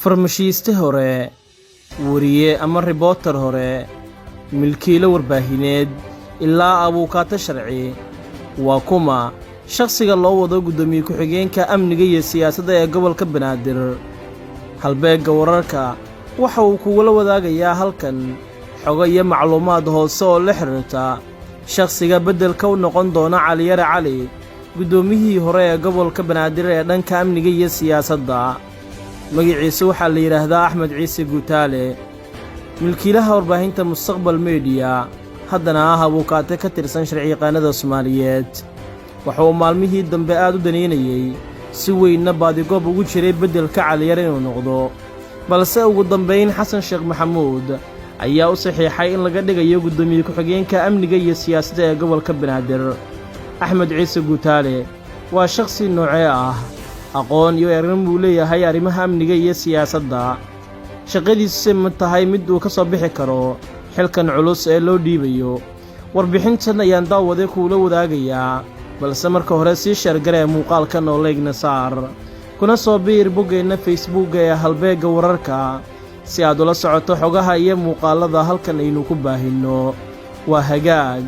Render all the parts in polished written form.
farmashiiste hore, wariye ama reporter hore, milkiile warbaahineed ilaa abuukaata sharci. Waa kuma shakhsiga loo wado gudoomiye ku-xigeenka amniga iyo siyaasadda ee gobolka Banaadir. Halbeegga wararka waxa uu kugula wadaagayaa halkan xogo iyo macluumaad hoose oo la xiriirta shakhsiga beddelka u noqon doona Cali Yare Cali, gudoomiyihii hore ee gobolka Banaadir ee dhanka amniga iyo siyaasadda. Magaciisa waxaa la yiraahdaa Axmed Ciise Guutaale, milkiilaha warbaahinta Mustaqbal Media, haddana ah abuukaate ka tirsan sharci-yaqaanada Soomaaliyeed. Waxa uu maalmihii dambe aad u daneynayay si weynna baadigoob ugu jiray beddelka Cali Yare inuu noqdo, balse ugu dambayn Xasan Sheekh Maxamuud ayaa u saxiixay in laga dhigayo gudoomiye ku-xigeenka amniga iyo siyaasadda ee gobolka Banaadir. Axmed Ciise Guutaale waa shakhsi noocee ah, aqoon iyo arrin uu leeyahay arrimaha amniga iyo siyaasadda. Shaqadiisu ma tahay mid uu ka soo bixi karo xilkan culus ee loo dhiibayo? Warbixintan ayaan daawade kuula wadaagayaa, balse marka hore sii sheergaree muuqaalkan oo leegna saar, kuna soo biir boggeenna Facebook ee halbeegga wararka si aad ula socoto xogaha iyo muuqaalada halkan aynu ku baahinno. Waa hagaag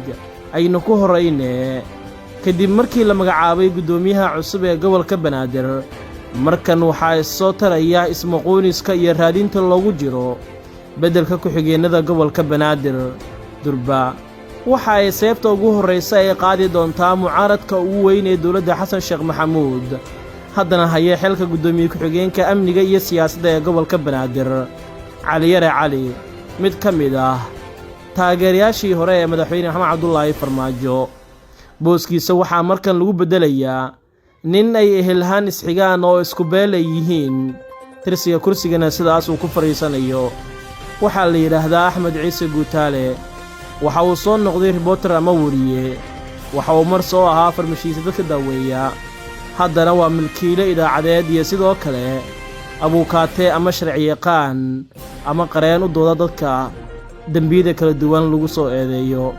aynu ku horeyne. Kadib markii la magacaabay gudoomiyaha cusub ee gobolka Banaadir, markan waxaa soo taraya ismaquuniska iyo raadinta loogu jiro beddelka ku-xigeenada gobolka Banaadir. Durba waxa ay seebta ugu horreysa ay qaadi doontaa mucaaradka ugu weyn ee dowladda Xasan Sheekh Maxamuud, haddana haya xilka gudoomiye ku-xigeenka amniga iyo siyaasadda ee gobolka Banaadir, Cali Yare Cali, mid ka mid ah taageerayaashii hore ee madaxweyne Maxamed Cabdullaahi Farmaajo. Booskiisa waxaa markan lagu beddelayaa nin ay ehelhaan isxigaan oo isku beel ay yihiin, tirsiga kursigana sidaas uu ku fadhiisanayo. Waxaa la yidhaahdaa Axmed Ciise Guutaale. Waxa uu soo noqday reporter ama wariye. Waxa uu mar soo ahaa farmashiiste dadka daaweeya, haddana waa milkiile idaacadeed iyo sidoo kale abuukaate ama sharci-yaqaan ama qareen u dooda dadka dembiyada kala duwan lagu soo eedeeyo.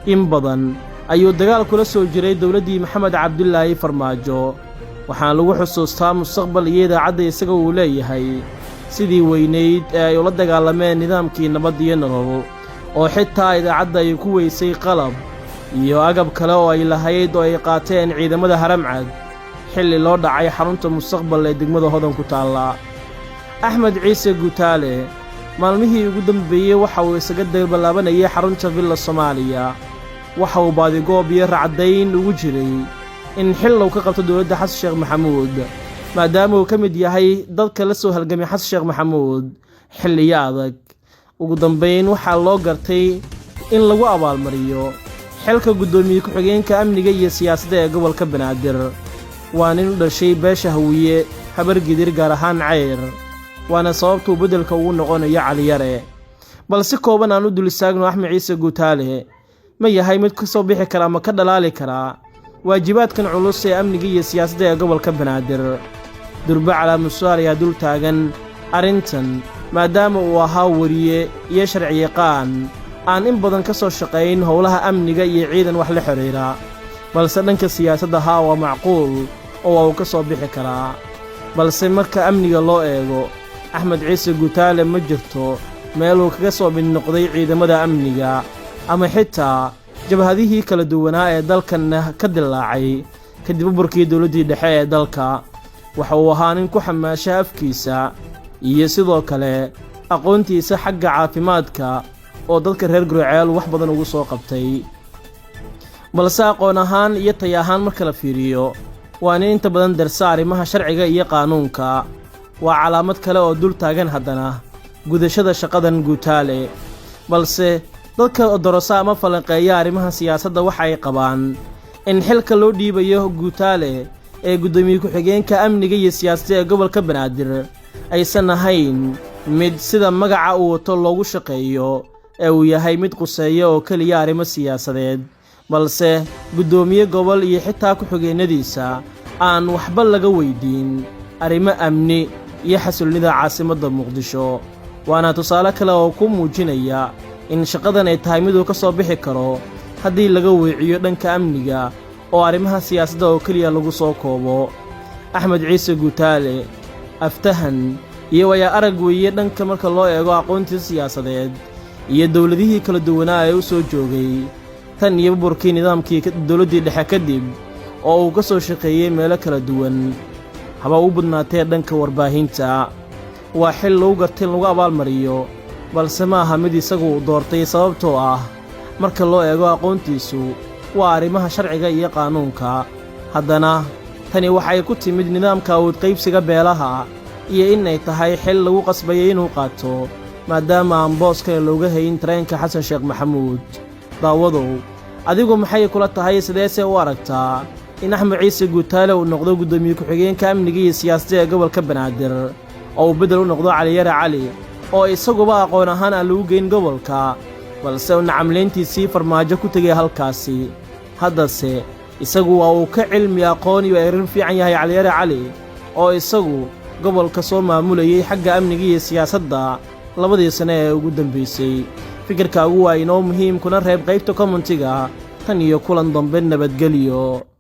In badan ayuu dagaal kula soo jiray dowladdii Maxamed Cabdullaahi Farmaajo, waxaana lagu xusuustaa Mustaqbal iyo idaacadda isaga uu leeyahay sidii weynayd ee ay ula dagaalameen nidaamkii nabad iyo nolol, oo xitaa idaacadda ay ku weysay qalab iyo agab kale oo ay lahayd oo ay qaateen ciidamada Haramcad xilli loo dhacay xarunta Mustaqbal ee degmada Hodan ku taalla. Axmed Ciise Guutaale maalmihii ugu dambeeyey waxa uu isaga dalbalaabanayay xarunta Villa Soomaaliya. Waxa uu baadigoob iyo racdayn ugu jiray in xil uu ka qabto dowladda Xasan Sheekh Maxamuud, maadaama uu ka mid yahay dadka la soo halgamay Xasan Sheekh Maxamuud xilliyo adag. Ugu dambayn waxaa loo gartay in lagu abaalmariyo xilka gudoomiye ku-xigeenka amniga iyo siyaasadda ee gobolka Banaadir. Waa nin u dhashay beesha Hawiye, Habargidir, gaar ahaan Ceyr, waana sababtuu beddelka ugu noqonayo Cali Yare. balse kooban aan u dul istaagno Axmed Ciise Guutaale ma yahay mid ka soo bixi kara ama ka dhalaali kara waajibaadkan culus ee amniga iyo siyaasadda ee gobolka Banaadir. Durba calaamad su'aal ayaa dul taagan arrintan, maadaama uu ahaa wariye iyo sharci-yaqaan aan in badan ka soo shaqayn howlaha amniga iyo ciidan wax la xiriira, balse dhanka siyaasadda waa macquul oo uu ka soo bixi karaa. Balse marka amniga loo eego, Axmed Ciise Guutaale ma jirto meel uu kaga soo mid noqday ciidamada amniga ama xitaa jabhadihii kala duwanaa ee dalkan ka dillaacay kadib burburkii dowladdii dhexe ee dalka. Waxa uu ahaa nin ku xamaasha afkiisa iyo sidoo kale aqoontiisa xagga caafimaadka oo dadka reer Guriceel wax badan ugu soo qabtay. Balse aqoon ahaan iyo tay ahaan marka la fiiriyo, waa nin inta badan darsa arrimaha sharciga iyo qaanuunka. Waa calaamad kale oo dul taagan haddana gudashada shaqadan Guutaale. Balse dadka dorosa ama falanqeeya arrimaha siyaasadda waxa ay qabaan in xilka loo dhiibayo Guutaale ee gudoomiye ku-xigeenka amniga iyo siyaasadda ee gobolka Banaadir aysan ahayn mid sida magaca uu wato loogu shaqeeyo, ee uu yahay mid quseeya oo keliya arrimo siyaasadeed, balse gudoomiye gobol iyo xitaa ku-xigeenadiisa aan waxba laga weydiin arrimo amni iyo xasilnida caasimadda Muqdisho. Waana tusaale kale oo ku muujinaya in shaqadan ay tahay mid uu ka soo bixi karo haddii laga weeciyo dhanka amniga oo arrimaha siyaasadda oo keliya lagu soo koobo. Axmed Ciise Guutaale aftahan iyo waya arag weeye dhanka marka loo eego aqoontii siyaasadeed iyo dawladihii kala duwanaa ee u soo joogay tan iyo burburkii nidaamkii dawladdii dhexe kadib oo uu ka soo shaqeeyey meelo kala duwan haba u badnaatee dhanka warbaahinta waa xil lagu gartay in lagu abaalmariyo balse ma aha mid isagu uu doortay sababtoo ah marka loo eego aqoontiisu waa arrimaha sharciga iyo qaanuunka haddana tani waxay ku timid nidaamka awood qaybsiga beelaha iyo inay tahay xil lagu qasbayay inuu qaato maadaama aan boos kale looga hayn tareenka xasan sheekh maxamuud daawadow adigu maxay kula tahay sideese u aragtaa in Axmed Ciise Guutaale uu noqdo gudoomiye ku-xigeenka amniga iyo siyaasadda ee gobolka Banaadir oo uu bedel u noqdo Cali Yare Cali oo isaguba aqoon ahaan aan lagu geyn gobolka balse uu nacamleyntiisii farmaajo ku tegay halkaasi haddase isagu waa uu ka cilmi aqoon iyo erin fiican yahay Cali Yare Cali oo isagu gobolka soo maamulayay xagga amniga iyo siyaasadda labadii sano ee ugu dambeysay fikirkaagu waa inoo muhiim kuna reeb qaybta commentiga tan iyo kulan dambe nabadgelyo.